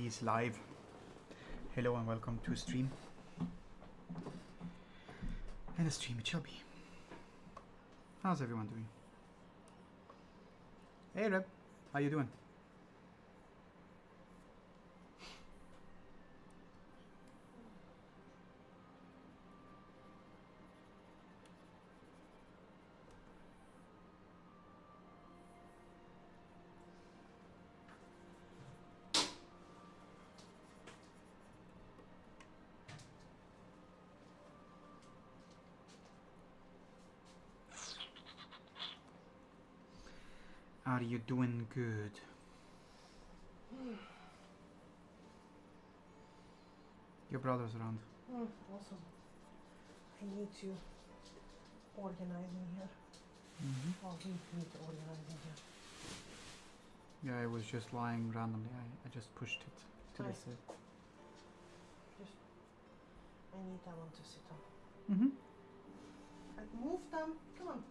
is live. Hello and welcome to a stream. And a stream it shall be. How's everyone doing? Hey Reb, how you doing? Are you doing good? Your brother's around. Awesome. I need to organize in here. Well, we need to organize in here. Yeah, it was just lying randomly. I just pushed it to the side. I need that one to sit on. Like, move them. Come on.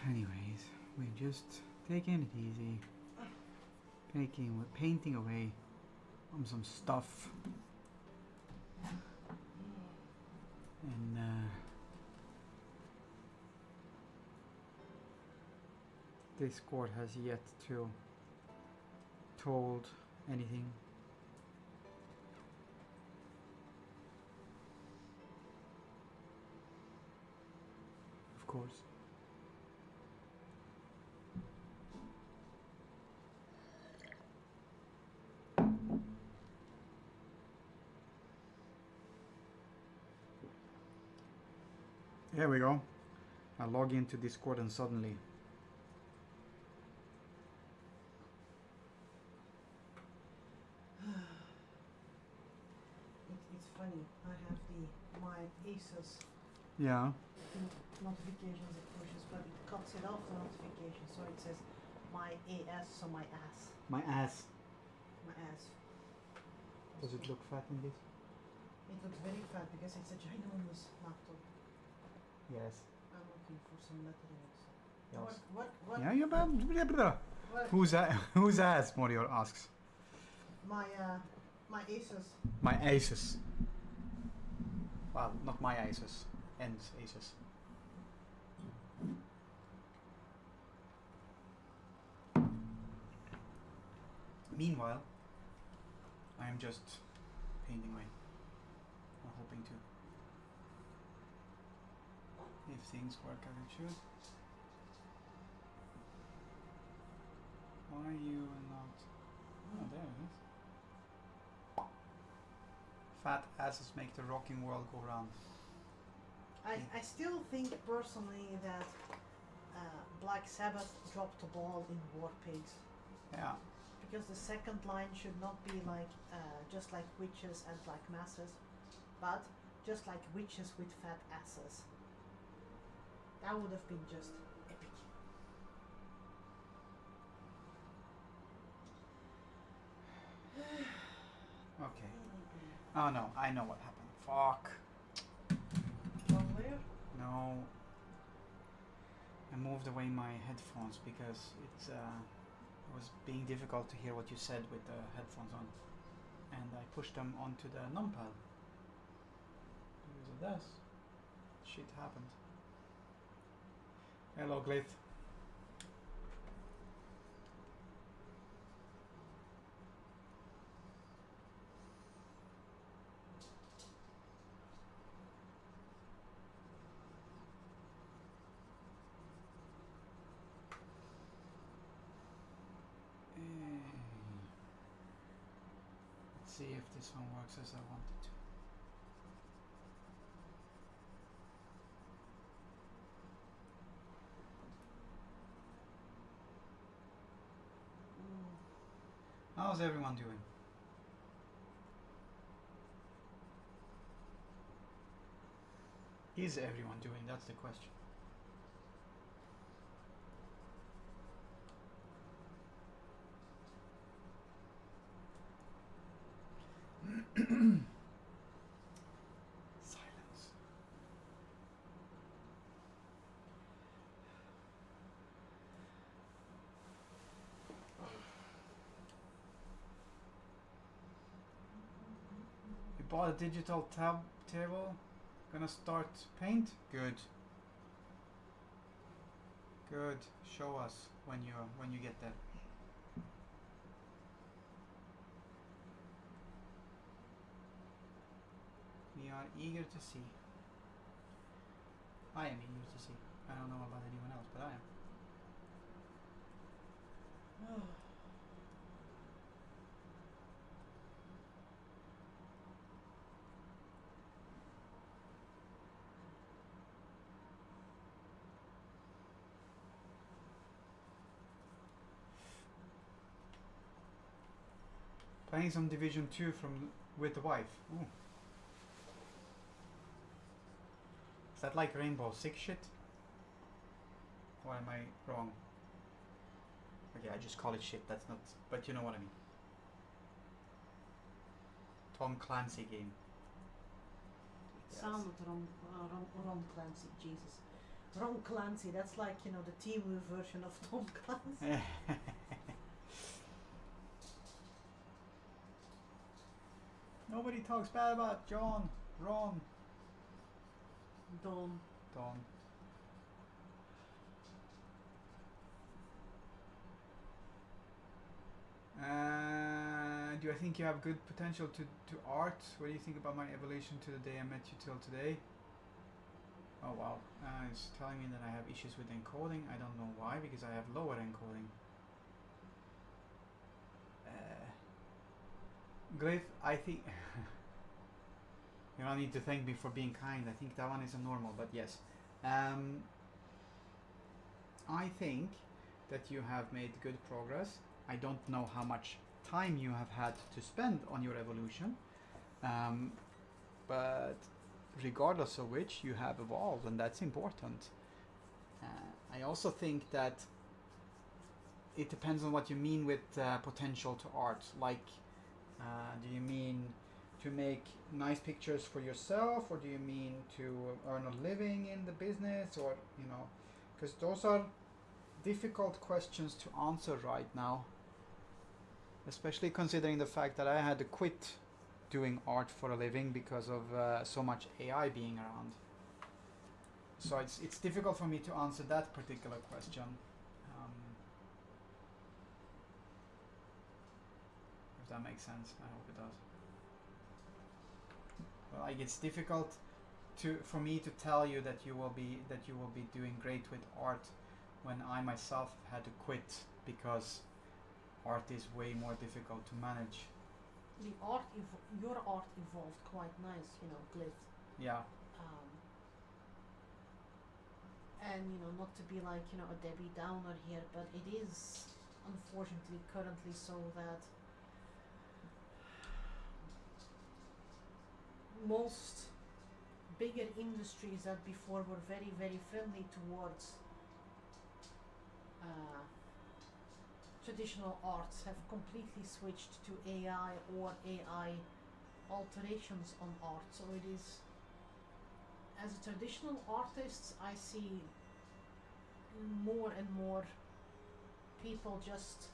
Anyways, we're just taking it easy. Painting away on some stuff. And Discord has yet to told anything. Of course. There we go. I log into Discord and suddenly It's funny. I have my Asus notifications it pushes, but it cuts it off the notification, so it says my AS, so my ass. my ass. My ass. Does it look fat in this? It looks very fat because it's a ginormous laptop. Yes. I'm looking for some lettering. Yes. What? Yeah, you blah. What? Whose ass? Morior asks. My Asus. My Asus. Well, not my Asus. Ends Asus. Meanwhile, I am just painting away. I'm hoping to. If things work as it should. Why are you not? Oh, there it is. Fat asses make the rocking world go round. I still think personally that Black Sabbath dropped the ball in War Pigs. Yeah. Because the second line should not be like just like witches and black masses, but just like witches with fat asses. That would have been just epic. Okay. Oh no, I know what happened. Fuck. Wrong layer? No. I moved away my headphones because it's was being difficult to hear what you said with the headphones on, and I pushed them onto the numpad. Because of this, shit happened. Hello, Glith. Let's see if this one works as I want it to. How's everyone doing? Is everyone doing? That's the question. Silence. You bought a digital table? Gonna start paint? Good. Good. Show us when you get there. We are eager to see. I am eager to see. I don't know about anyone else, but I am. Playing some Division 2 with the wife. Ooh. Is that like Rainbow Six shit? Or am I wrong? Okay, I just call it shit. That's not. But you know what I mean. Tom Clancy game. It sounded Ron Clancy, Jesus. Ron Clancy, that's like, you know, the Timu version of Tom Clancy. Nobody talks bad about John, Ron, Dawn. Do I think you have good potential to art? What do you think about my evolution to the day I met you till today? Oh wow, it's telling me that I have issues with encoding. I don't know why, because I have lower encoding. Glyph, I think you don't need to thank me for being kind. I think that one is a normal, but yes. I think that you have made good progress. I don't know how much time you have had to spend on your evolution, but regardless of which, you have evolved, and that's important. I also think that it depends on what you mean with potential to art. Like, do you mean to make nice pictures for yourself, or do you mean to earn a living in the business, or, you know, because those are difficult questions to answer right now, especially considering the fact that I had to quit doing art for a living because of so much AI being around. So it's difficult for me to answer that particular question. If that makes sense, I hope it does. But like, it's difficult for me to tell you that you will be doing great with art when I myself had to quit because art is way more difficult to manage. Your art evolved quite nice, you know, Glyph. Yeah. And, you know, not to be like, you know, a Debbie Downer here, but it is unfortunately currently so that most bigger industries that before were very, very friendly towards traditional arts have completely switched to AI or AI alterations on art. So it is, as a traditional artist, I see more and more people just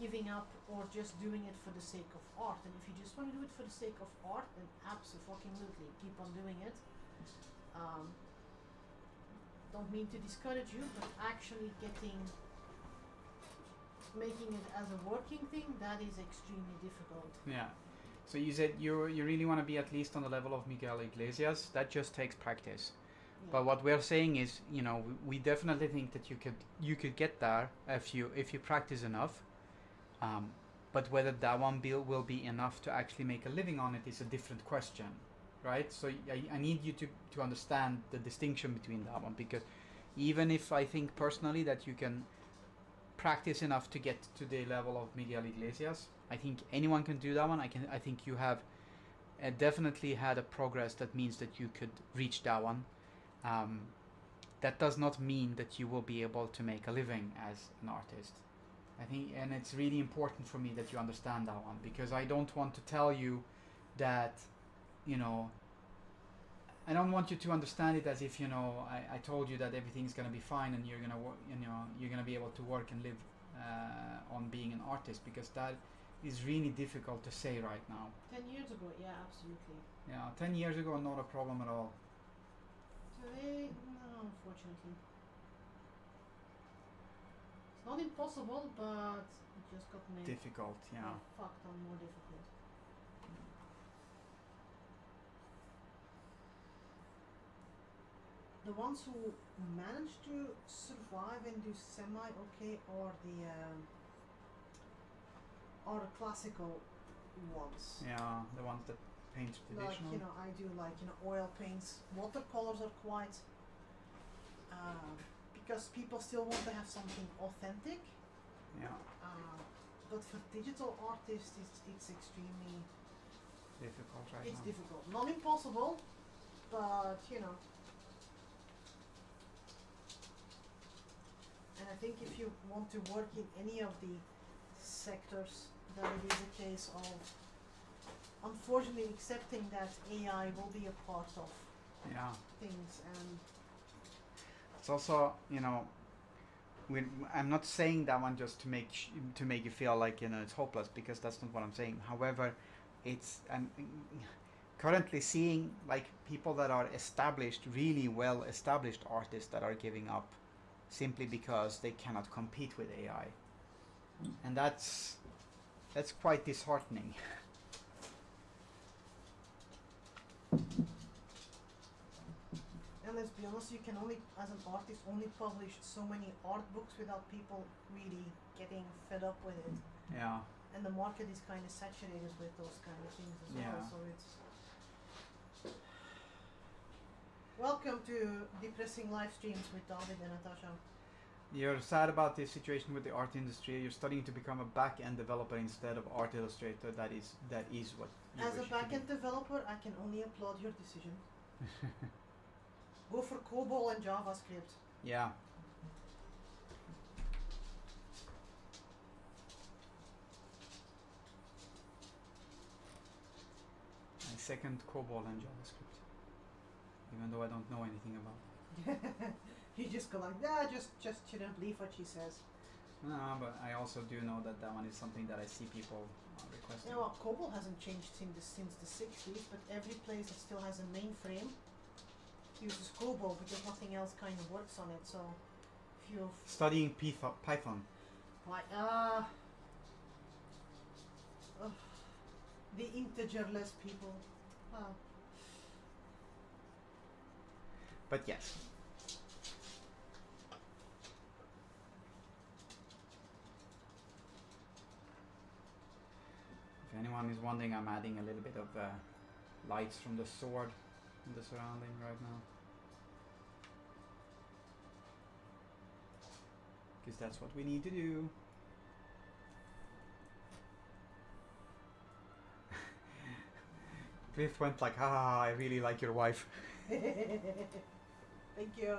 giving up or just doing it for the sake of art. And if you just want to do it for the sake of art, then absolutely keep on doing it. Don't mean to discourage you, but actually making it as a working thing, that is extremely difficult. Yeah. So you said you really want to be at least on the level of Miguel Iglesias. That just takes practice. Yeah. But what we're saying is, we definitely think that you could get there if you practice enough. But whether that one will be enough to actually make a living on it is a different question, right? So I need you to understand the distinction between that one, because even if I think personally that you can practice enough to get to the level of Miguel Iglesias, I think anyone can do that one. I think you have definitely had a progress that means that you could reach that one. That does not mean that you will be able to make a living as an artist. I think, and it's really important for me that you understand that one, because I don't want to tell you that, I don't want you to understand it as if, I told you that everything's gonna be fine and you're gonna be able to work and live on being an artist, because that is really difficult to say right now. 10 years ago, yeah, absolutely. Yeah, 10 years ago, not a problem at all. Today, no, unfortunately. It's not impossible, but it just got made Difficult, yeah. fucked on more difficult. The ones who manage to survive and do semi-okay are the classical ones. Yeah, the ones that paint traditional. Like, I do oil paints. Watercolors are quite because people still want to have something authentic. Yeah. But for digital artists, it's extremely Difficult right it's now. difficult. Not impossible, but And I think if you want to work in any of the sectors, then it is a case of unfortunately accepting that AI will be a part of Yeah. things. And It's also, I'm not saying that one just to make you feel like it's hopeless, because that's not what I'm saying. However, I'm currently seeing like people that are really well established artists that are giving up simply because they cannot compete with AI, and that's quite disheartening. And let's be honest, you can only, as an artist, only publish so many art books without people really getting fed up with it. Yeah. And the market is kind of saturated with those kind of things as well. Yeah. So it's welcome to depressing live streams with David and Natasha. You're sad about the situation with the art industry. You're studying to become a back-end developer instead of art illustrator. That is what you As a wish back-end developer, I can only applaud your decision. Go for COBOL and JavaScript. Yeah. I second COBOL and JavaScript, even though I don't know anything about it. You just go like, yeah, just shouldn't believe what she says. No, but I also do know that one is something that I see people requesting. You know what, COBOL hasn't changed since the 60s, but every place that still has a mainframe uses COBOL because nothing else kind of works on it. So if you're Studying Python. like, the integerless people. But yes. If anyone is wondering, I'm adding a little bit of lights from the sword in the surrounding right now. Because that's what we need to do. Cliff went like, I really like your wife. Thank you.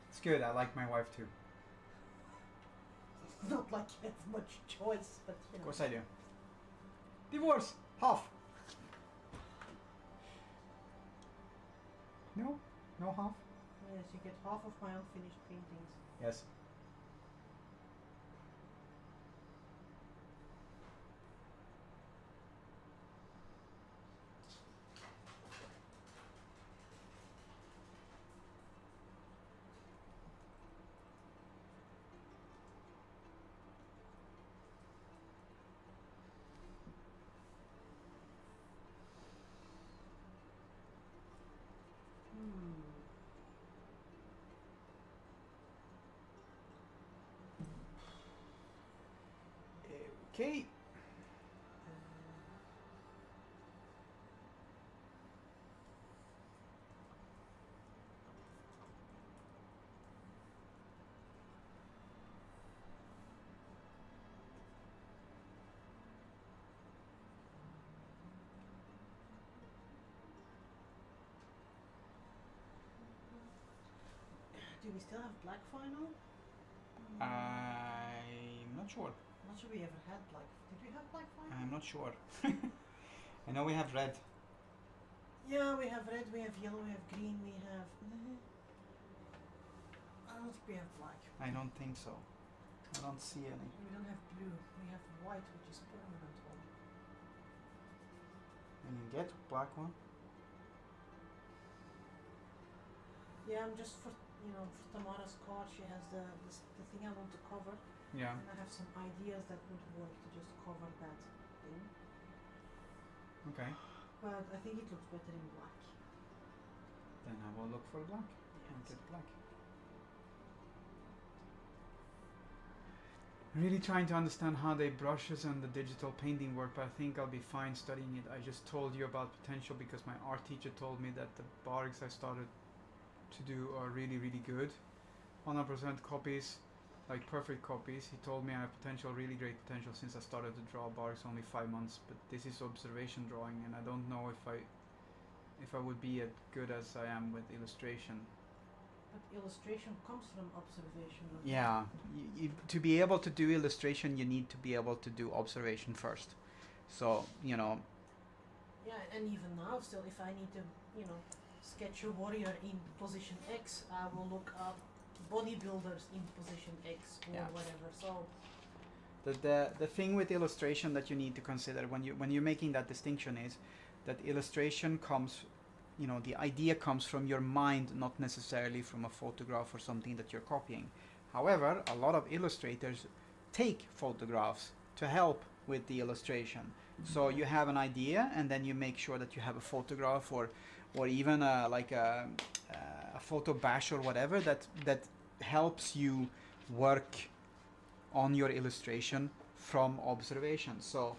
It's good, I like my wife too. Not like you have much choice, but Of course I do. Divorce! Half! No, no half. Yes, you get half of my unfinished paintings. Yes. Hmm. Okay. Do we still have black vinyl? I'm not sure. I'm not sure we ever had black. Did we have black vinyl? I'm not sure. I know we have red. Yeah, we have red, we have yellow, we have green, we have. I don't think we have black. I don't think so. I don't see any. We don't have blue. We have white, which is permanent one. And you get black one. Yeah, I'm just for for Tamara's card. She has the thing I want to cover, Yeah. and I have some ideas that would work to just cover that thing. Okay. But I think it looks better in black. Then I will look for black. Yeah. And get black. Really trying to understand how the brushes and the digital painting work, but I think I'll be fine studying it. I just told you about potential because my art teacher told me that the barks I started to do are really, really good. 100% copies, like perfect copies. He told me I have potential, really great potential since I started to draw barks only 5 months, but this is observation drawing and I don't know if I would be as good as I am with illustration. But illustration comes from observation. Yeah, to be able to do illustration, you need to be able to do observation first. So, Yeah, and even now, still, if I need to, sketch a warrior in position X, I will look up bodybuilders in position X or Yeah. whatever. So the thing with illustration that you need to consider when you're making that distinction is that illustration comes, the idea comes from your mind, not necessarily from a photograph or something that you're copying. However, a lot of illustrators take photographs to help with the illustration. So you have an idea and then you make sure that you have a photograph or even like a photo bash or whatever that helps you work on your illustration from observation. So,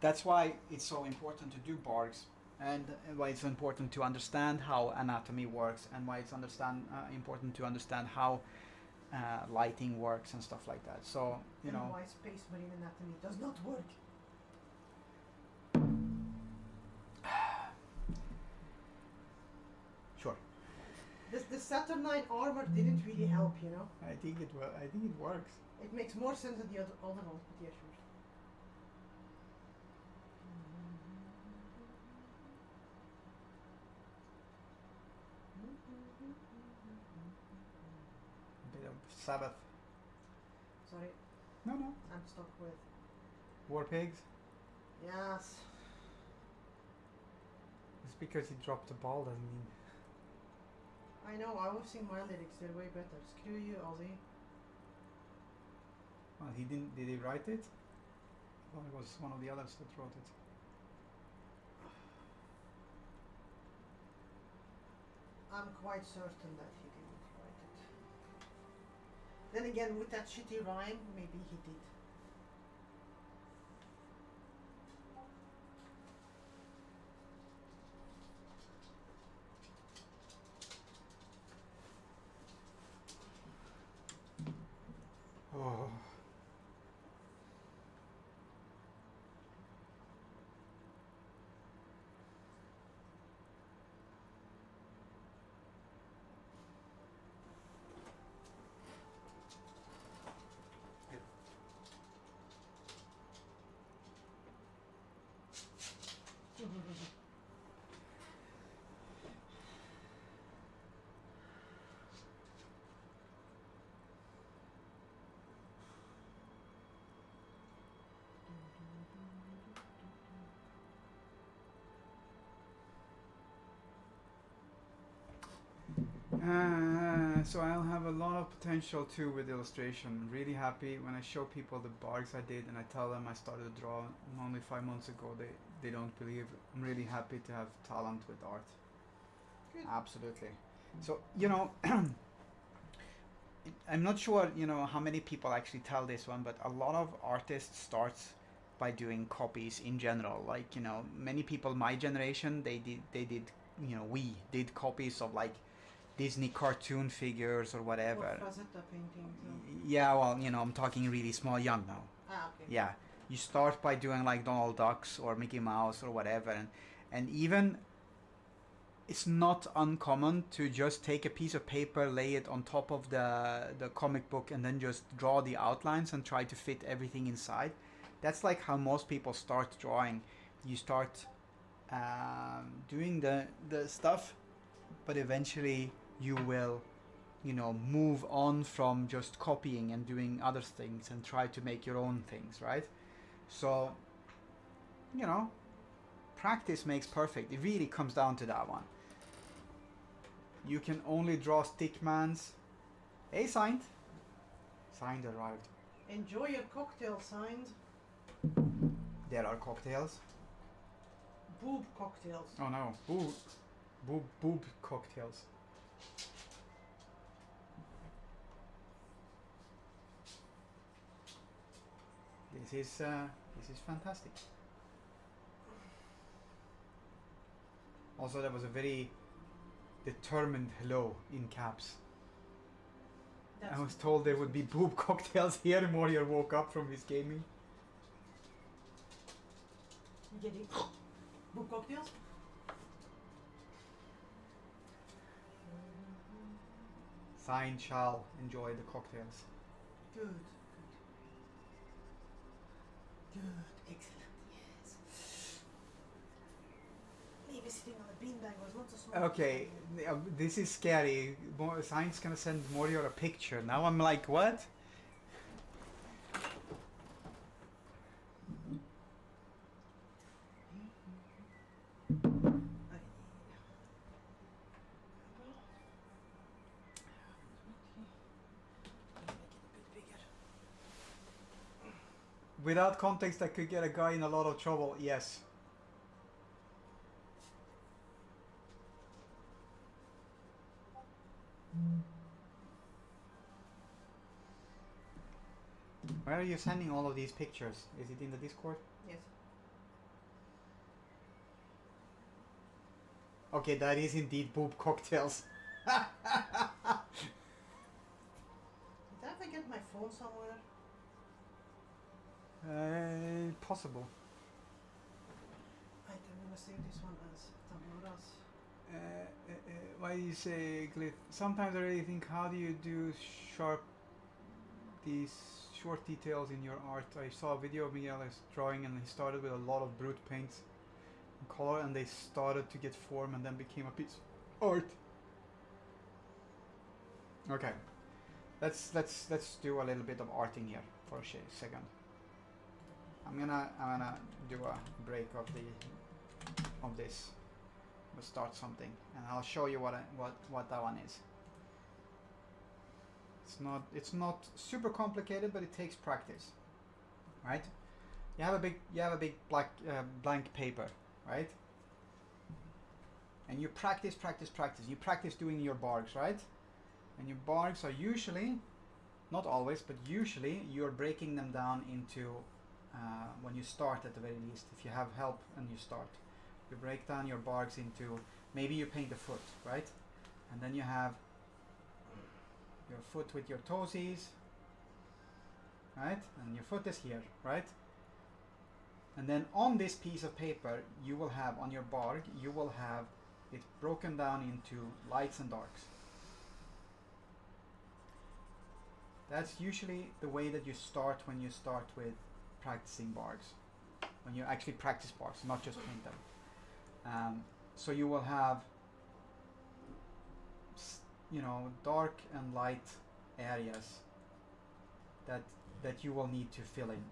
that's why it's so important to do barks and why it's important to understand how anatomy works and why it's important to understand how lighting works and stuff like that. So, and why space marine anatomy does not work. Sure. The Saturnine armor didn't really help, I think it works. It makes more sense than the other ones, but yeah, sure. A bit of Sabbath. Sorry, No. I'm stuck with. War pigs. Yes. Just because he dropped the ball doesn't mean. I know, I was seeing my lyrics, they're way better. Screw you, Ozzy. Well, he didn't. Did he write it? Well, it was one of the others that wrote it. I'm quite certain that he didn't write it. Then again, with that shitty rhyme, maybe he did. Oh. So I'll have a lot of potential too with illustration. I'm really happy when I show people the barks I did and I tell them I started to draw only 5 months ago. They don't believe. I'm really happy to have talent with art. Good. Absolutely. So I'm not sure how many people actually tell this one, but a lot of artists starts by doing copies in general. Like many people my generation we did copies of like Disney cartoon figures or whatever. Or Frazetta painting. Yeah, well, I'm talking really small, young now. Ah, okay. Yeah, you start by doing like Donald Ducks or Mickey Mouse or whatever, and even it's not uncommon to just take a piece of paper, lay it on top of the comic book, and then just draw the outlines and try to fit everything inside. That's like how most people start drawing. You start doing the stuff, but eventually you will move on from just copying and doing other things and try to make your own things, right? So practice makes perfect. It really comes down to that one. You can only draw stickmans. Hey, signed arrived. Enjoy your cocktail, signed. There are cocktails. Boob cocktails. Oh no, boob cocktails. This is fantastic. Also, that was a very determined hello in caps. I was told there would be boob cocktails here. Moria woke up from his gaming. You getting boob cocktails? Signed shall enjoy the cocktails. Good. Excellent, yes. Maybe sitting on a beanbag was not so small. Okay, this is scary. Signed's gonna send Moria a picture. Now I'm like, what? Without context, I could get a guy in a lot of trouble. Yes. Where are you sending all of these pictures? Is it in the Discord? Yes. Okay, that is indeed boob cocktails. Did I ever get my phone somewhere? Possible. Right, I'm gonna save this one as Tamuras. Why do you say glyph? Sometimes I really think, how do you do these short details in your art? I saw a video of Miguel drawing, and he started with a lot of brute paints and color, and they started to get form and then became a piece of art. Okay, let's do a little bit of arting here for a second. I'm gonna do a break of this. We'll start something, and I'll show you what that one is. It's not super complicated, but it takes practice, right? You have a big black blank paper, right? And you practice. You practice doing your barks, right? And your barks are usually, not always, but usually you're breaking them down into when you start, at the very least. If you have help and you start, you break down your barks into, maybe you paint the foot, right? And then you have your foot with your toesies, right? And your foot is here, right? And then on this piece of paper, you will have, on your bark, you will have it broken down into lights and darks. That's usually the way that you start when you start with practicing barks. When you actually practice barks, not just paint them. So you will have, dark and light areas that you will need to fill in,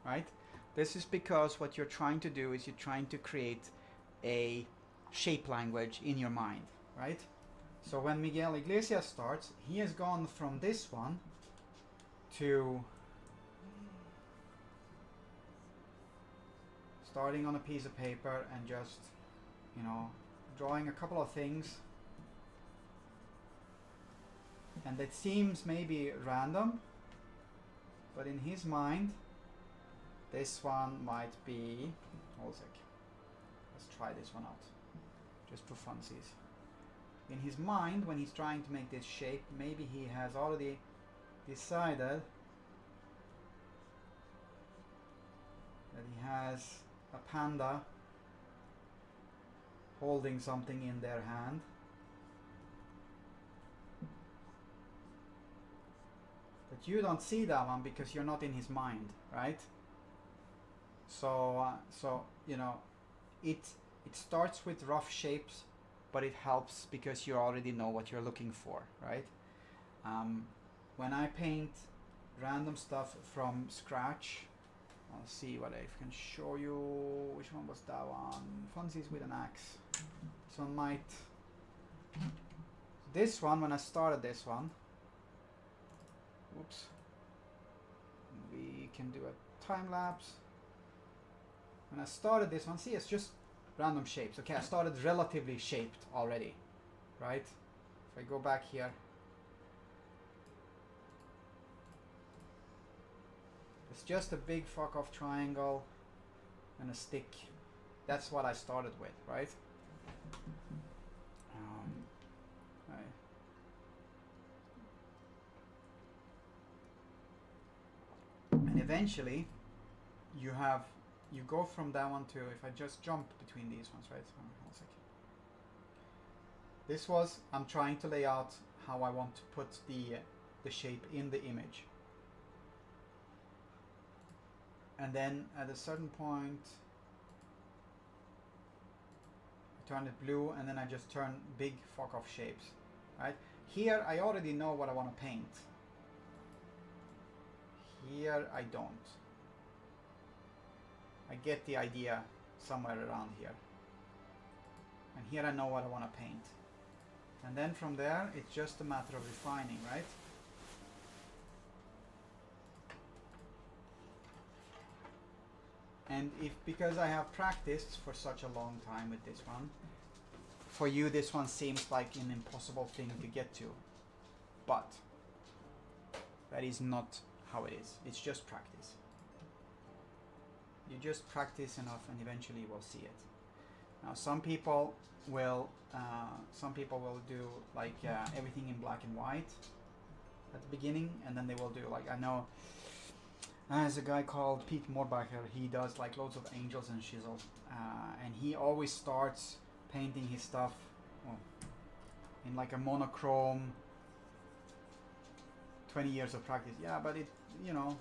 right? This is because what you're trying to do is you're trying to create a shape language in your mind, right? So when Miguel Iglesias starts, he has gone from this one to starting on a piece of paper and just, you know, drawing a couple of things. And that seems maybe random, but in his mind, this one might be, hold a sec, let's try this one out, just for funsies. In his mind, when he's trying to make this shape, maybe he has already decided that he has a panda holding something in their hand. But you don't see that one because you're not in his mind, right? So you know, it starts with rough shapes, but it helps because you already know what you're looking for, right? When I paint random stuff from scratch, I'll see what I can show you. Which one was that one? Funsies with an axe. This one might. This one, when I started this one, whoops. We can do a time lapse. When I started this one, see, it's just random shapes. Okay, I started relatively shaped already, right? If I go back here, it's just a big fuck off triangle and a stick. That's what I started with, right? And eventually, you go from that one to, if I just jump between these ones, right? Hold on a second. This was, I'm trying to lay out how I want to put the shape in the image. And then at a certain point, I turn it blue, and then I just turn big fuck off shapes, right? Here, I already know what I want to paint. Here, I don't. I get the idea somewhere around here. And here I know what I want to paint. And then from there, it's just a matter of refining, right? And because I have practiced for such a long time with this one, for you this one seems like an impossible thing to get to. But that is not how it is. It's just practice. You just practice enough and eventually you will see it. Now some people will do like everything in black and white at the beginning, and then they will do, like, I know there's a guy called Pete Morbacher. He does like loads of angels and chisel, and he always starts painting his stuff in like a monochrome. 20 years of practice, yeah, but it, you know,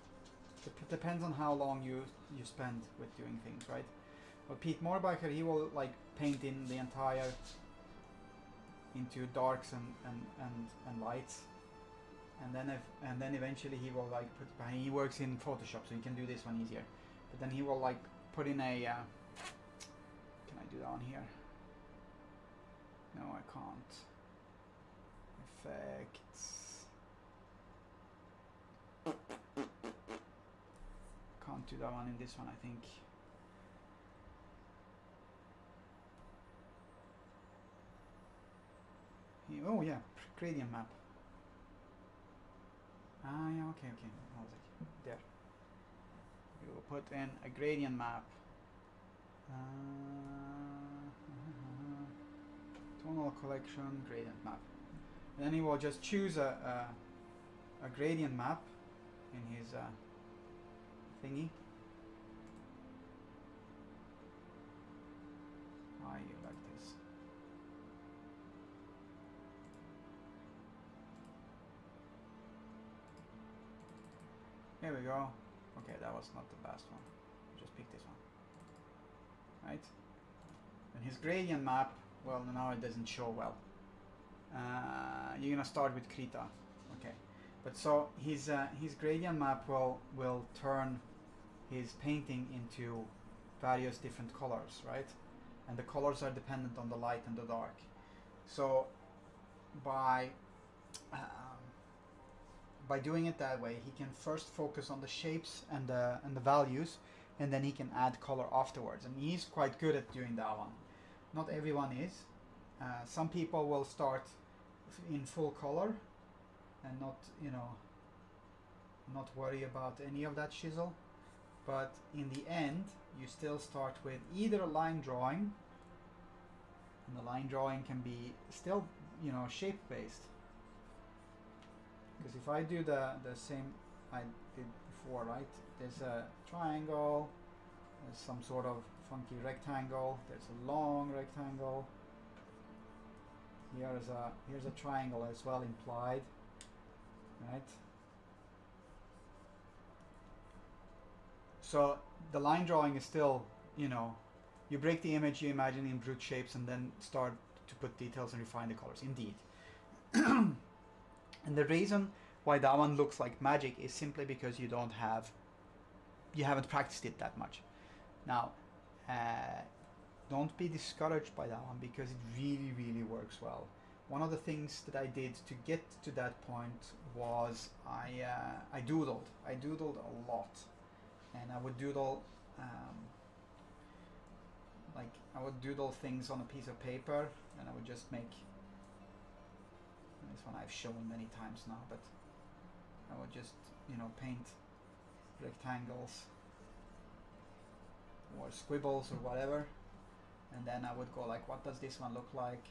it depends on how long you spend with doing things, right? But Pete Morbacher, he will like paint in the entire into darks and lights, and then eventually he will like he works in Photoshop, so he can do this one easier. But then he will like put in a can I do that on here? No, I can't. Effects. Can't do that one in this one, I think. Oh yeah, gradient map. Ah yeah, okay. Hold on. There. You will put in a gradient map. Tonal collection, gradient map. And then he will just choose a gradient map in his thingy. You like this. Here we go. Okay, that was not the best one. Just pick this one. Right? And his gradient map, well, now it doesn't show well. You're gonna start with Krita. Okay. But so his gradient map will turn his painting into various different colors, right? And the colors are dependent on the light and the dark. So by um, by doing it that way, he can first focus on the shapes and the values, and then he can add color afterwards. And he's quite good at doing that one. Not everyone is. Some people will start in full color and not, you know, not worry about any of that chisel. But in the end, you still start with either a line drawing, and the line drawing can be still, you know, shape based. Because if I do the same I did before, right? There's a triangle, there's some sort of funky rectangle, there's a long rectangle. Here's a triangle as well implied, right? So the line drawing is still, you know, you break the image you imagine in brute shapes and then start to put details and refine the colors, indeed. And the reason why that one looks like magic is simply because you haven't practiced it that much. Now, don't be discouraged by that one because it really, really works well. One of the things that I did to get to that point was I doodled. I doodled a lot, and I would doodle I would doodle things on a piece of paper, and I would just make. This one I've shown many times now, but I would just, you know, paint rectangles or squibbles or whatever, and then I would go like, what does this one look like?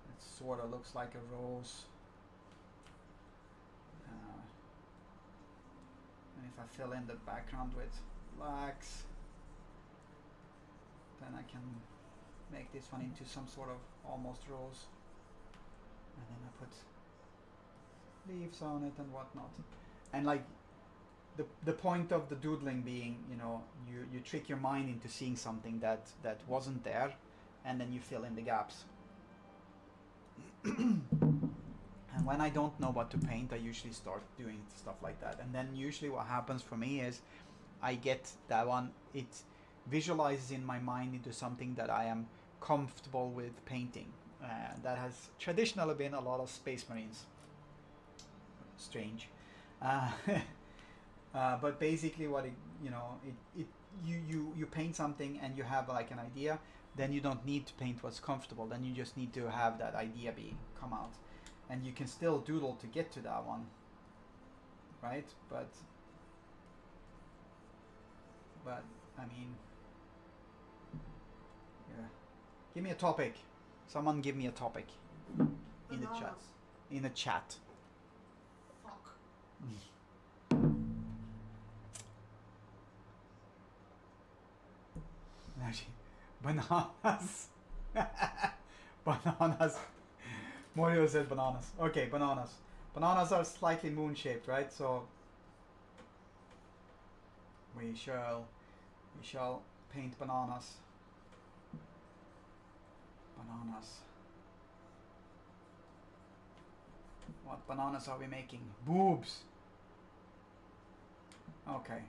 It sort of looks like a rose. And if I fill in the background with blacks, then I can make this one into some sort of almost rose, and then I put leaves on it and whatnot. And like the point of the doodling being, you know, you trick your mind into seeing something that wasn't there, and then you fill in the gaps. And when I don't know what to paint, I usually start doing stuff like that. And then usually what happens for me is I get that one, it visualizes in my mind into something that I am comfortable with painting. That has traditionally been a lot of Space Marines. Strange. But basically what it, you know, you paint something and you have like an idea, then you don't need to paint what's comfortable, then you just need to have that idea come out. And you can still doodle to get to that one, right? But I mean, yeah. Give me a topic. Someone give me a topic in the chat. In the chat. Fuck. Bananas. Bananas. Morio said bananas. Okay, bananas. Bananas are slightly moon-shaped, right? So we shall paint bananas. Bananas. What bananas are we making? Boobs. Okay.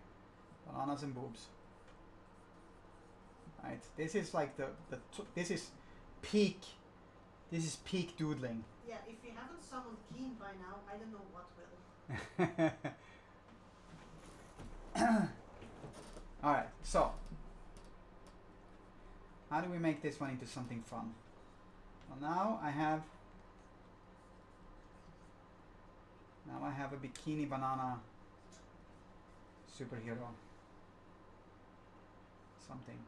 Bananas and boobs. Right. This is like this is peak doodling. Yeah, if you haven't summoned Keen by now, I don't know what will. Alright, so how do we make this one into something fun? Well, now I have a bikini banana superhero. Something.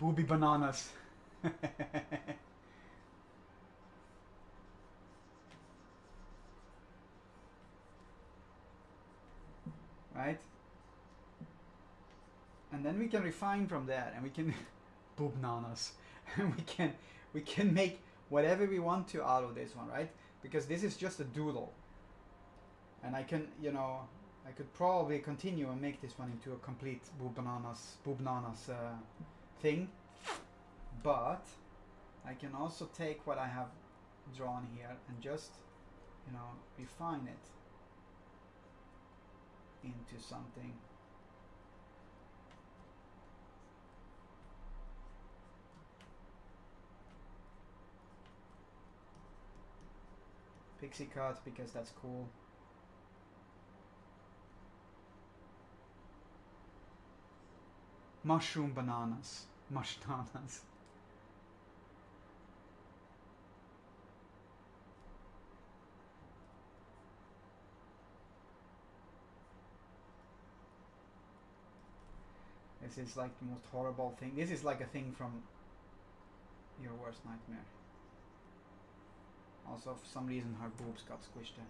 Booby bananas. Right? And then we can refine from there, and we can boob nanas. And we can make whatever we want to out of this one, right? Because this is just a doodle. And I can, you know, I could probably continue and make this one into a complete boob nanas thing, but I can also take what I have drawn here and just, you know, refine it into something Pixie cut because that's cool. Mushroom bananas. Mushnanas. This is like the most horrible thing. This is like a thing from your worst nightmare. Also, for some reason, her boobs got squished in.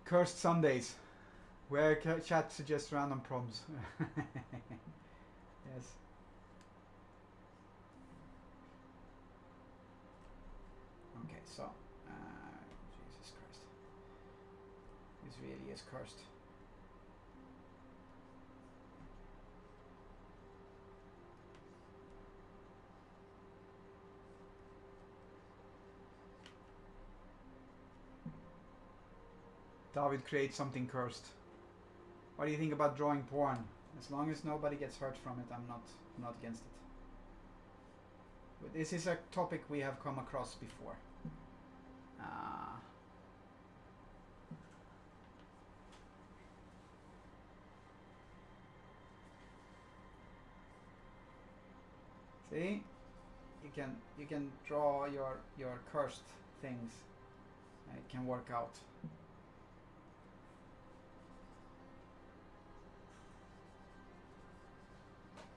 Cursed Sundays, where chat suggests random prompts. Yes. Okay, so Jesus Christ, this really is cursed. David creates something cursed. What do you think about drawing porn? As long as nobody gets hurt from it, I'm not against it. But this is a topic we have come across before. See, you can draw your cursed things. It can work out.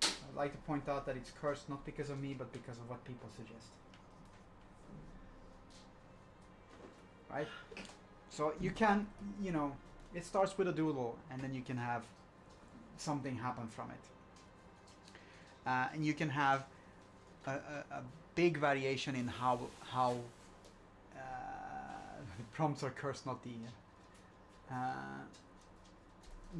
I'd like to point out that it's cursed not because of me, but because of what people suggest. Right? So you can, it starts with a doodle, and then you can have something happen from it. And you can have a big variation in how prompts are cursed, not the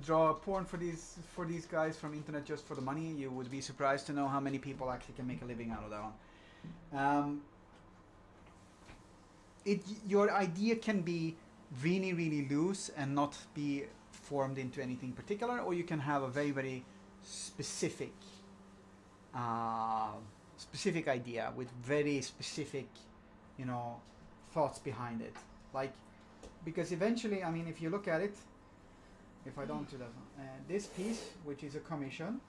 draw porn for these guys from internet just for the money. You would be surprised to know how many people actually can make a living out of that one. Your idea can be really, really loose and not be formed into anything particular, or you can have a very, very specific idea with very specific, thoughts behind it. Like, because eventually, I mean, if you look at it, if I don't do that one, this piece, which is a commission,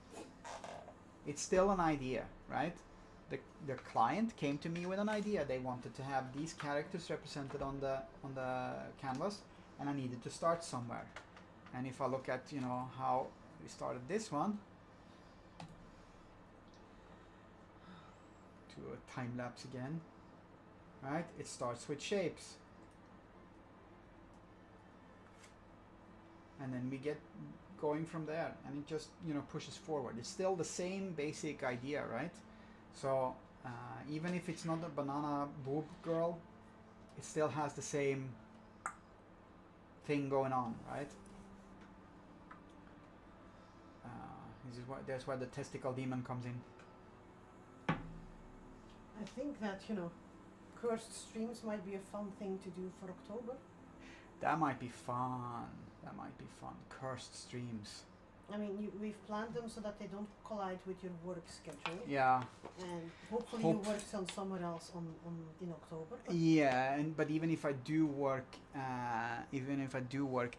it's still an idea, right? The client came to me with an idea. They wanted to have these characters represented on the canvas, and I needed to start somewhere. And if I look at how we started this one, to a time lapse again, right? It starts with shapes. And then we get going from there, and it just pushes forward. It's still the same basic idea, right? So even if it's not a banana boob girl, it still has the same thing going on, right? That's why the testicle demon comes in. I think that cursed streams might be a fun thing to do for October. That might be fun. Cursed streams. I mean, we've planned them so that they don't collide with your work schedule. Yeah. And hopefully you work on somewhere else in October. Yeah, but even if I do work,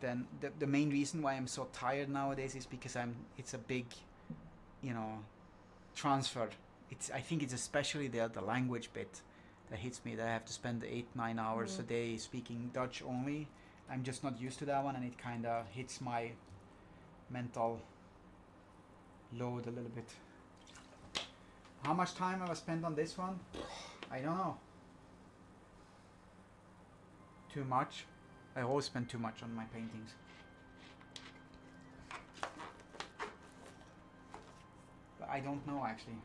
then the main reason why I'm so tired nowadays is because it's a big, transfer. I think it's especially the language bit that hits me, that I have to spend 8-9 hours a day speaking Dutch only. I'm just not used to that one, and it kind of hits my mental load a little bit. How much time have I spent on this one? I don't know. Too much. I always spend too much on my paintings. But I don't know actually.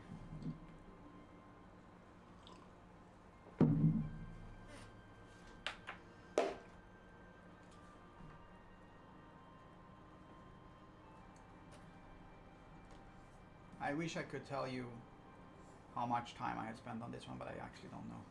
I wish I could tell you how much time I had spent on this one, but I actually don't know.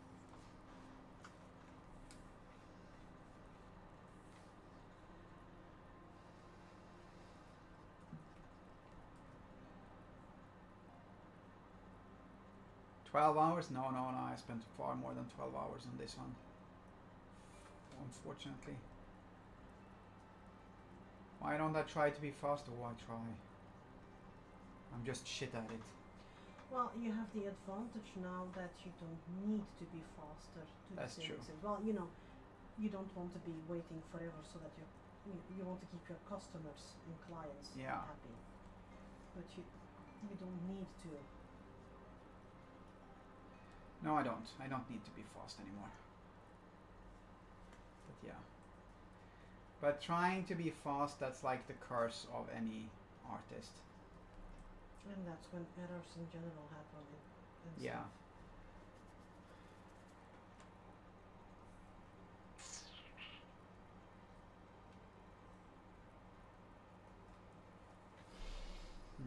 12 hours? No, I spent far more than 12 hours on this one. Unfortunately. Why don't I try to be faster? Why try? I'm just shit at it. Well, you have the advantage now that you don't need to be faster to That's the same true. extent. Well, you don't want to be waiting forever so that you want to keep your customers and clients happy. But you don't need to. No, I don't. I don't need to be fast anymore. But yeah. But trying to be fast, that's like the curse of any artist. And that's when errors in general happen and Yeah. stuff.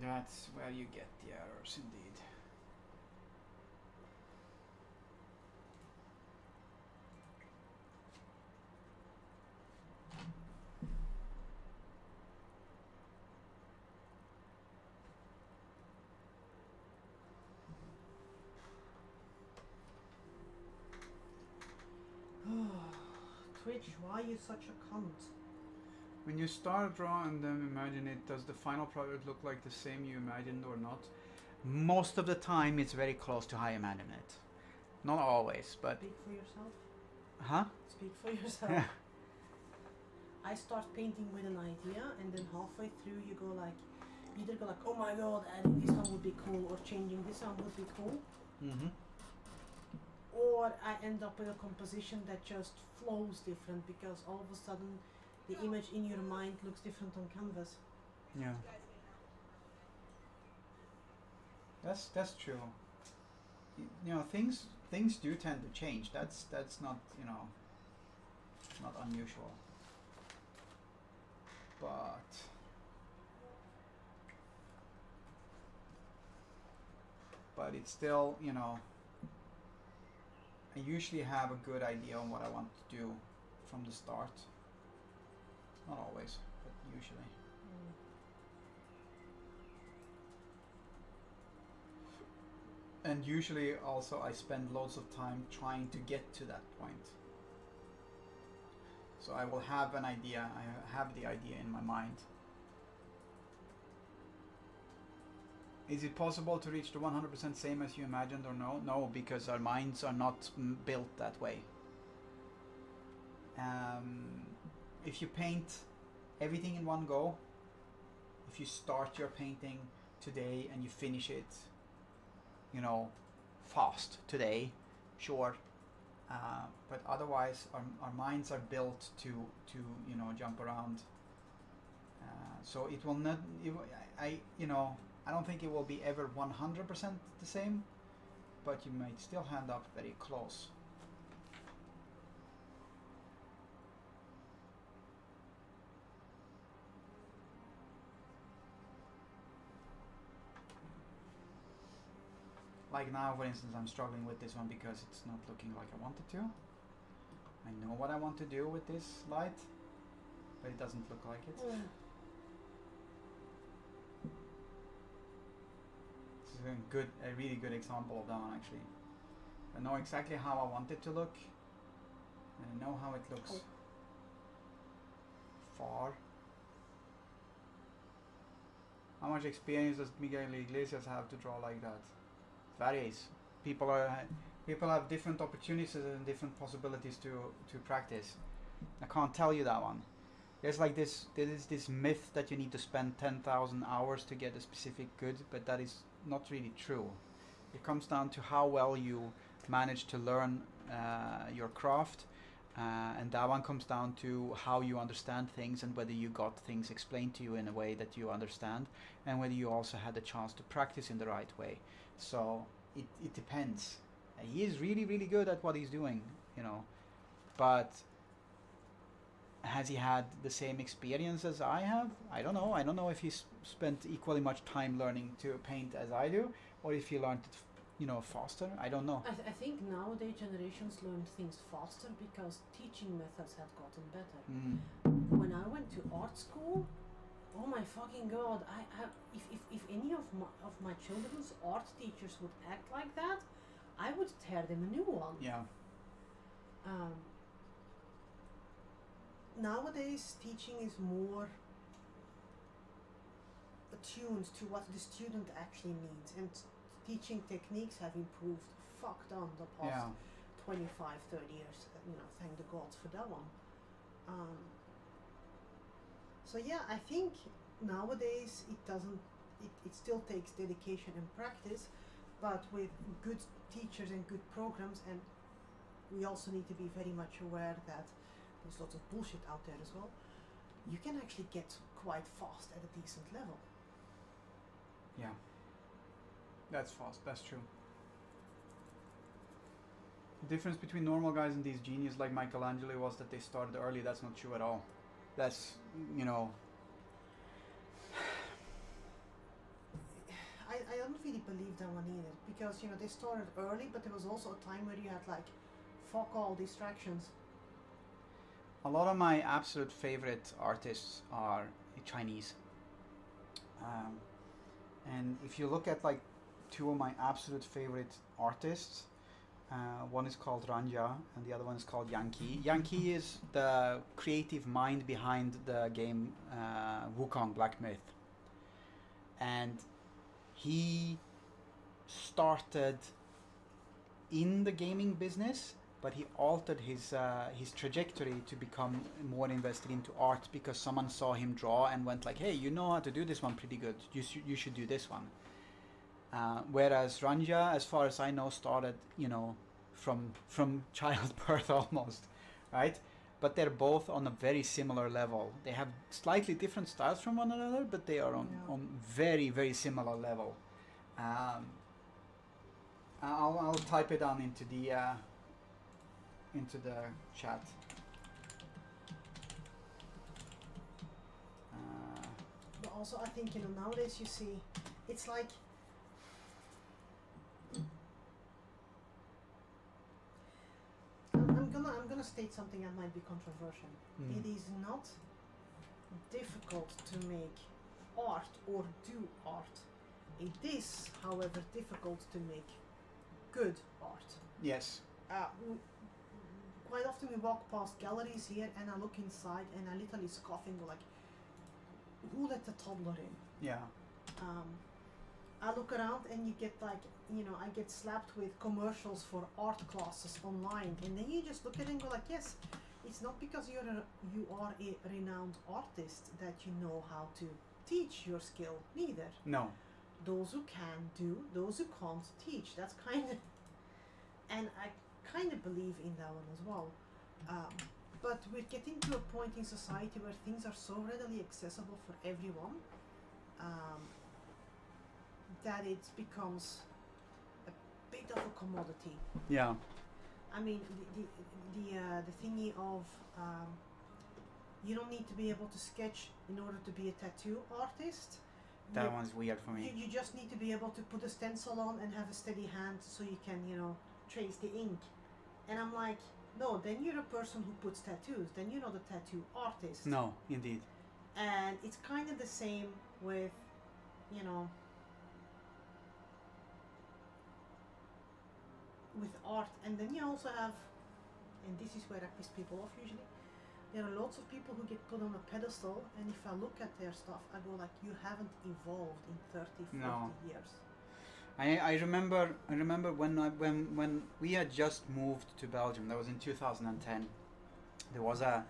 That's where you get the errors indeed. Twitch, why are you such a cunt? When you start drawing them, imagine it, does the final product look like the same you imagined or not? Most of the time it's very close to how I imagine it. Not always, but... Speak for yourself. Huh? Speak for yourself. I start painting with an idea and then halfway through you go like, either go like, oh my god, adding this one would be cool, or changing this one would be cool. Mm-hmm. Or I end up with a composition that just flows different because all of a sudden the image in your mind looks different on canvas. Yeah. That's true. You know, things do tend to change. That's not, you know, not unusual. But it's still, you know, I usually have a good idea on what I want to do from the start. Not always, but usually. And usually also I spend loads of time trying to get to that point. So I will have an idea, I have the idea in my mind. Is it possible to reach the 100% same as you imagined or no? No, because our minds are not built that way. If you paint everything in one go, if you start your painting today and you finish it, you know, fast today, sure. But otherwise, our minds are built to you know, jump around. So it will not. I don't think it will be ever 100% the same, but you might still end up very close. Like now, for instance, I'm struggling with this one because it's not looking like I want it to. I know what I want to do with this light, but it doesn't look like it. This is a really good example of that one, actually. I know exactly how I want it to look, and I know how it looks far. How much experience does Miguel Iglesias have to draw like that? It varies. People have different opportunities and different possibilities to practice. I can't tell you that one. There's like this myth that you need to spend 10,000 hours to get a specific good, but that is not really true. It comes down to how well you manage to learn your craft, and that one comes down to how you understand things and whether you got things explained to you in a way that you understand, and whether you also had the chance to practice in the right way. So it depends. He is really, really good at what he's doing, you know, but has he had the same experience as I have? I don't know. I don't know if he's spent equally much time learning to paint as I do, or if he learned it, you know, faster. I don't know. I think nowadays generations learn things faster because teaching methods have gotten better. When I went to art school, oh my fucking god! If any of my children's art teachers would act like that, I would tear them a new one. Yeah. Nowadays, teaching is more attuned to what the student actually needs, and teaching techniques have improved fucked on the past 25, 30 years. Thank the gods for that one. So yeah, I think nowadays it still takes dedication and practice, but with good teachers and good programs, and we also need to be very much aware that there's lots of bullshit out there as well, you can actually get quite fast at a decent level. Yeah. That's fast, that's true. The difference between normal guys and these geniuses like Michelangelo was that they started early. That's not true at all. That's, I don't really believe that one either, because they started early, but there was also a time where you had like fuck all distractions. A lot of my absolute favorite artists are Chinese. And if you look at like two of my absolute favorite artists, one is called Ranja and the other one is called Yankee. Yankee is the creative mind behind the game Wukong Black Myth. And he started in the gaming business, but he altered his trajectory to become more invested into art because someone saw him draw and went like, hey, you know how to do this one pretty good, you should do this one. Whereas Ranja, as far as I know, started from childbirth almost, right? But they're both on a very similar level. They have slightly different styles from one another, but they are on very, very similar level. I'll type it down into the chat. But also, I think nowadays you see, it's like I'm gonna state something that might be controversial. It is not difficult to make art or do art. It is, however, difficult to make good art. Yes. Quite often we walk past galleries here and I look inside and I literally scoffing like, who let the toddler in? Yeah. I look around and you get like, I get slapped with commercials for art classes online, and then you just look at it and go like, yes, it's not because you are a renowned artist that you know how to teach your skill, neither. No. Those who can do, those who can't teach. That's kind of, and I kind of believe in that one as well. But we're getting to a point in society where things are so readily accessible for everyone that it becomes a bit of a commodity. Yeah. I mean, the thingy of you don't need to be able to sketch in order to be a tattoo artist. That one's weird for me. You just need to be able to put a stencil on and have a steady hand so you can, trace the ink. And I'm like, no, then you're a person who puts tattoos. Then you're not a tattoo artist. No, indeed. And it's kind of the same with, with art. And then you also have, and this is where I piss people off usually, there are lots of people who get put on a pedestal, and if I look at their stuff, I go like, you haven't evolved in 30, 40 years. I remember when we had just moved to Belgium. That was in 2010. There was an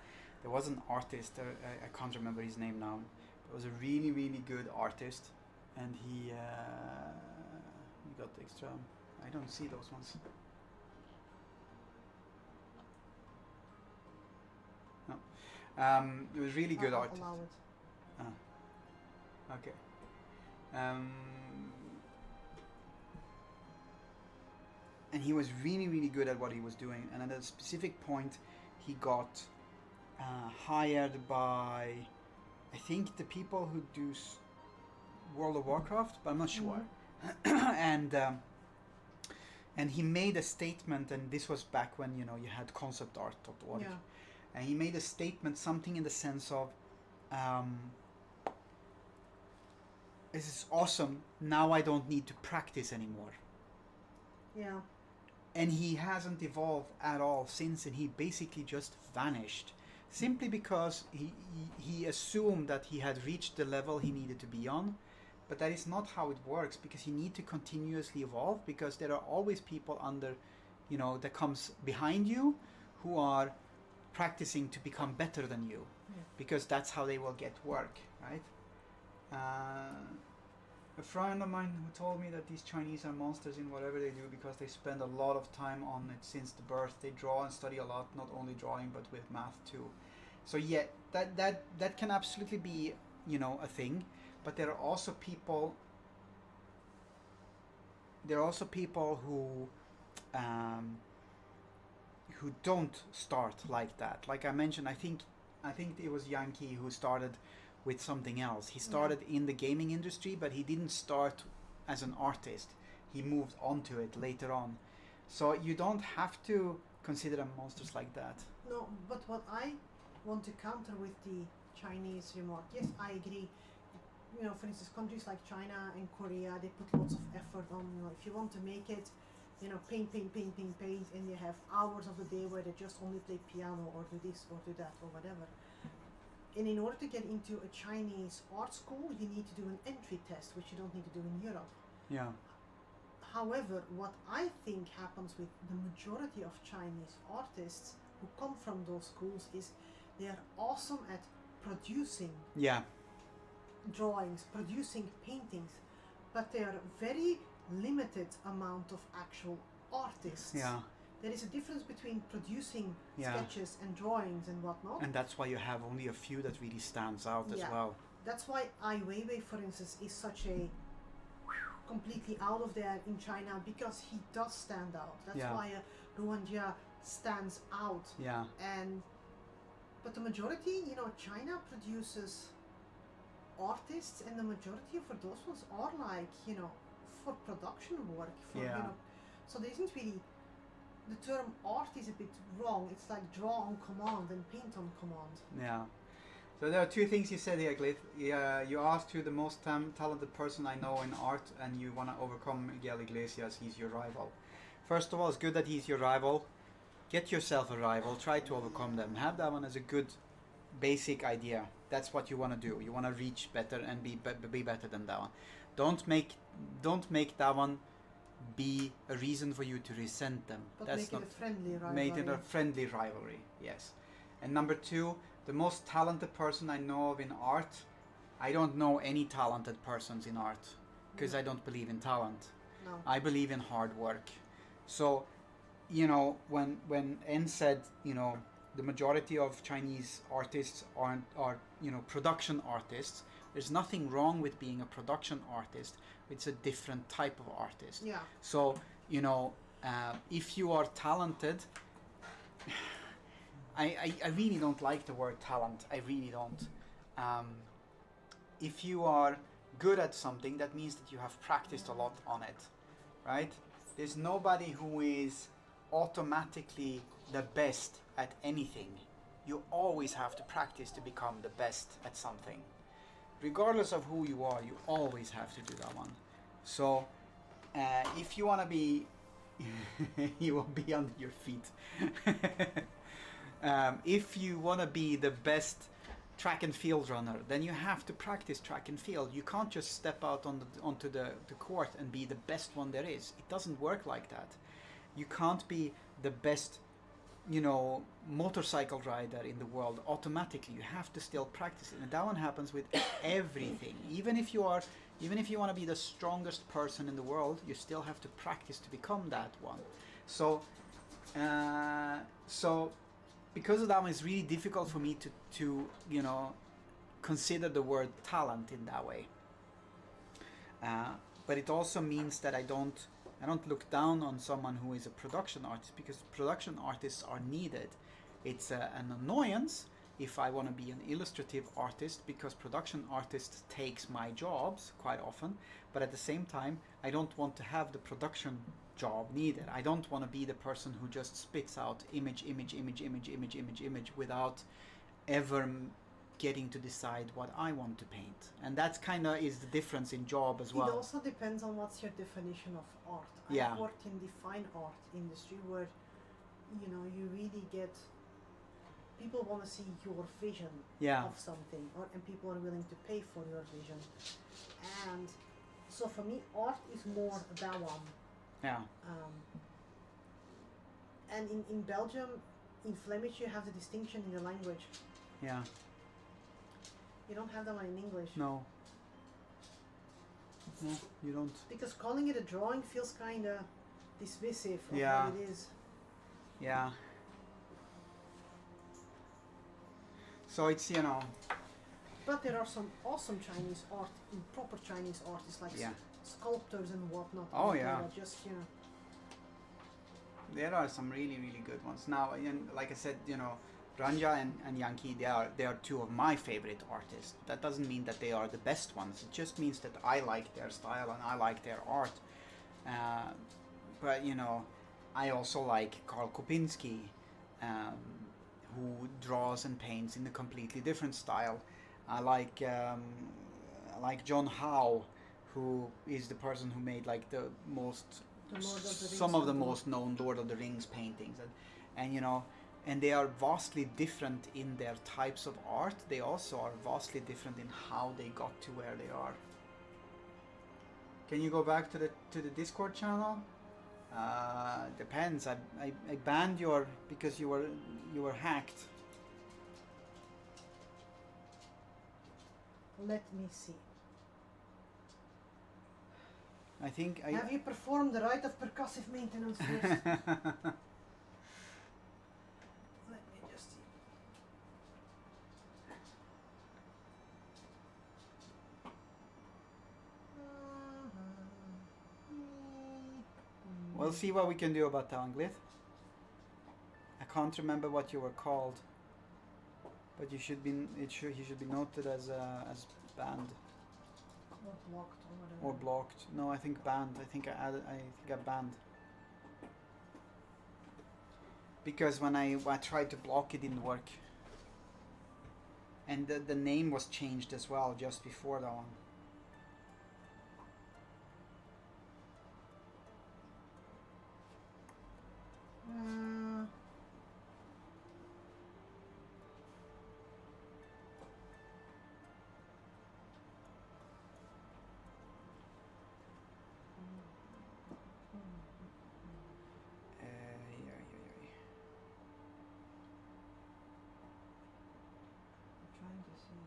artist. I can't remember his name now. It was a really, really good artist, and he got extra. I don't see those ones. No. It was really good artist. Allow it. Okay. And he was really, really good at what he was doing. And at a specific point, he got hired by, I think, the people who do World of Warcraft, but I'm not sure. And he made a statement, and this was back when you had conceptart.org. Yeah. And he made a statement, something in the sense of, "This is awesome. Now I don't need to practice anymore." Yeah. and he hasn't evolved at all since, and he basically just vanished simply because he assumed that he had reached the level he needed to be on. But that is not how it works, because you need to continuously evolve, because there are always people under, that comes behind you who are practicing to become better than you, because that's how they will get work, right? A friend of mine who told me that these Chinese are monsters in whatever they do because they spend a lot of time on it since the birth. They draw and study a lot, not only drawing but with math too. So yeah, that can absolutely be, a thing. But there are also people. Who don't start like that. Like I mentioned, I think it was Yankee who started with something else. He started in the gaming industry, but he didn't start as an artist. He moved onto it later on. So you don't have to consider them monsters like that. No, but what I want to counter with the Chinese remark, yes, I agree. For instance, countries like China and Korea, they put lots of effort on, if you want to make it, paint, and you have hours of the day where they just only play piano or do this or do that or whatever. And in order to get into a Chinese art school, you need to do an entry test, which you don't need to do in Europe. Yeah. However, what I think happens with the majority of Chinese artists who come from those schools is they are awesome at producing drawings, producing paintings, but they are very limited amount of actual artists. Yeah. There is a difference between producing sketches and drawings and whatnot. And that's why you have only a few that really stands out as well. That's why Ai Weiwei, for instance, is such a completely out of there in China, because he does stand out. That's why Ruan Jia stands out. Yeah. But the majority, China produces artists, and the majority for those ones are like, for production work. So there isn't really, the term art is a bit wrong. It's like draw on command and paint on command. Yeah. So there are two things you said here, Glith. You asked who the most talented person I know in art, and you want to overcome Miguel Iglesias. He's your rival. First of all, it's good that he's your rival. Get yourself a rival. Try to overcome them. Have that one as a good basic idea. That's what you want to do. You want to reach better and be better than that one. Don't make that one be a reason for you to resent them. But That's make it a friendly rivalry. Make it a friendly rivalry, yes. And number two, the most talented person I know of in art, I don't know any talented persons in art, because I don't believe in talent. No. I believe in hard work. So, when N said, the majority of Chinese artists are production artists, there's nothing wrong with being a production artist. It's a different type of artist. Yeah. So, if you are talented, I really don't like the word talent. I really don't. If you are good at something, that means that you have practiced a lot on it, right? There's nobody who is automatically the best at anything. You always have to practice to become the best at something. Regardless of who you are, you always have to do that one. So, if you want to be, you will be under your feet. If you want to be the best track and field runner, then you have to practice track and field. You can't just step out onto the court and be the best one there is. It doesn't work like that. You can't be the best, motorcycle rider in the world automatically. You have to still practice it, and that one happens with everything. Even if you want to be the strongest person in the world, you still have to practice to become that one. So because of that one, it's really difficult for me to consider the word talent in that way. But it also means that I don't look down on someone who is a production artist, because production artists are needed. It's an annoyance if I want to be an illustrative artist, because production artist takes my jobs quite often, but at the same time I don't want to have the production job needed. I don't want to be the person who just spits out image without ever getting to decide what I want to paint, and that's kind of is the difference in job as well. It also depends on what's your definition of art. Yeah. I've worked in the fine art industry where, you know, you really get people want to see your vision Yeah. of something, and people are willing to pay for your vision. And so for me, art is more that one. Yeah. And in Belgium, in Flemish, you have the distinction in the language. Yeah. You don't have that one in English. No. No, you don't. Because calling it a drawing feels kind of dismissive of Yeah. what it is. Yeah. So it's, you know. But there are some awesome Chinese art, proper Chinese artists like Yeah. sculptors and whatnot. Oh, out there yeah. that just, you know. There are some really, really good ones. Now, and like I said, you know, Ranja and Yankee, they are two of my favorite artists. That doesn't mean that they are the best ones. It just means that I like their style and I like their art. But, you know, I also like Karl Kopinski, who draws and paints in a completely different style. I like John Howe, who is the person who made like the most The Lord of the Rings some of the painting. most known Lord of the Rings paintings, and you know, and they are vastly different in their types of art. They also are vastly different in how they got to where they are. Can you go back to the Discord channel? Depends. I banned your because you were hacked. Let me see. I think I. Have you performed the rite of percussive maintenance first? Let me just see. We'll see what we can do about Talanglith. I can't remember what you were called, but you should be you should be noted as banned Or blocked or whatever. or blocked. No, I think banned. I think I banned because when I tried to block, it didn't work, and the name was changed as well just before that one. Trying to see.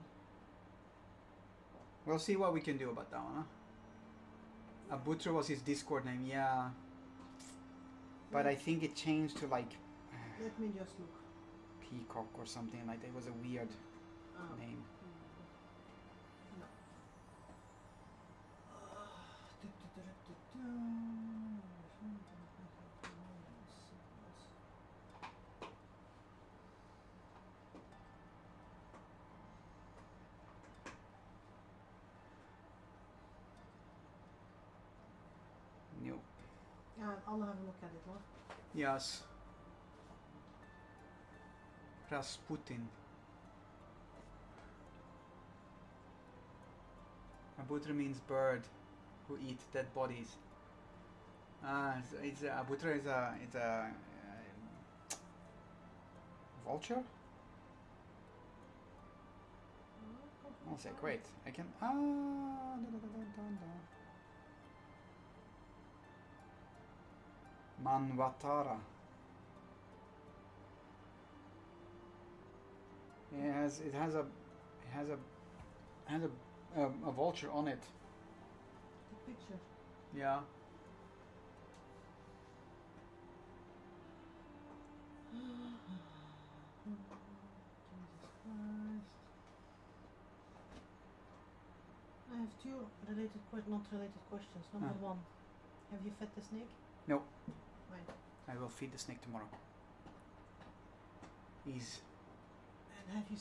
We'll see what we can do about that one. Huh? Abutra was his Discord name, yeah. But I think it changed to like Let me just look. Peacock or something like that. It was a weird name. No. Nope. I'll have a look at it, Lord. Yes. Rasputin. Abutra means bird who eat dead bodies. Abutra is a vulture. I'll say great. I can Manvatara. It has a vulture on it. The picture. Yeah. Jesus Christ. I have two not related questions. Number one, have you fed the snake? No. Right. I will feed the snake tomorrow. He's And have you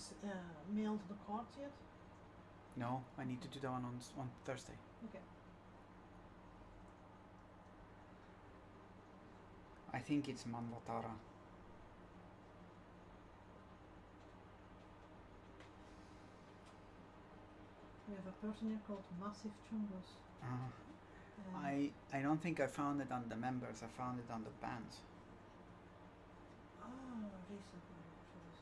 mailed the cards yet? no. I need to do that one on Thursday. Okay. I think it's Manvatara. person here called Massive Chungus. I don't think I found it on the members. I found it on the bands. Recently members.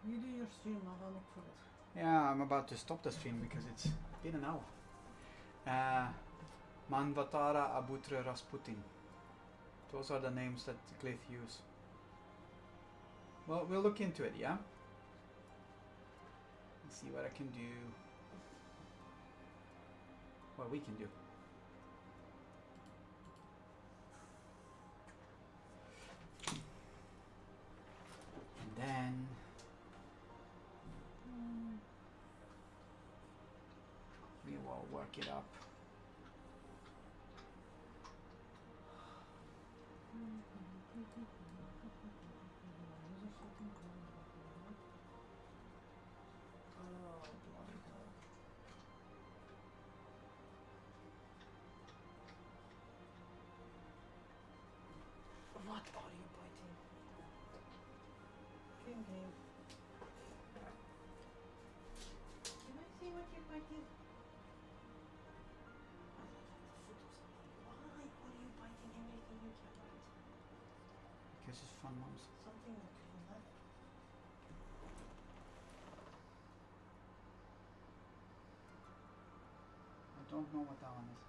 You do your stream, I'll look for it. Yeah, I'm about to stop the stream because it's been an hour. Manvatara Abutre Rasputin. Those are the names that Glyph use. Well, we'll look into it, yeah? Let's see what I can do. What we can do. And then we will work it up. What are you biting? Game. Can I see what you're biting? Why are you biting everything you can bite? Because it's fun, moms. Something that you like. I don't know what that one is.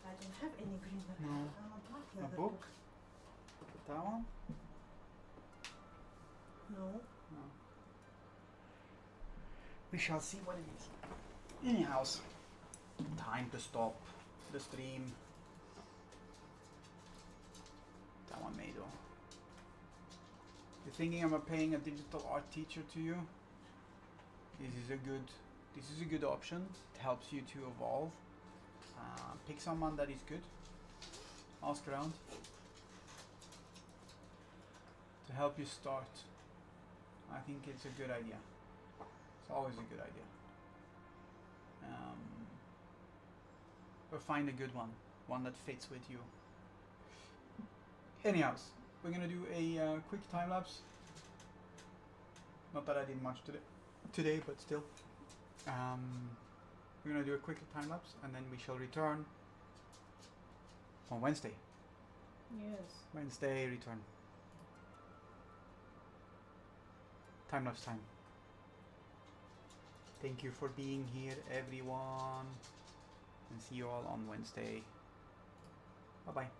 I don't have any green leather. No. I'm a black A leather book? That one? No. No. We shall see what it is. Anyhow, time to stop the stream. That one made though. You're thinking about paying a digital art teacher to you? This is a good option. It helps you to evolve. Pick someone that is good. Ask around to help you start. I think it's a good idea. It's always a good idea. Or find a good one that fits with you. Anyhow, we're gonna do a quick time lapse. Not that I did much today, but still. We're gonna do a quick time lapse and then we shall return on Wednesday. Yes. Wednesday return. Time lapse time. Thank you for being here, everyone. And see you all on Wednesday. Bye bye.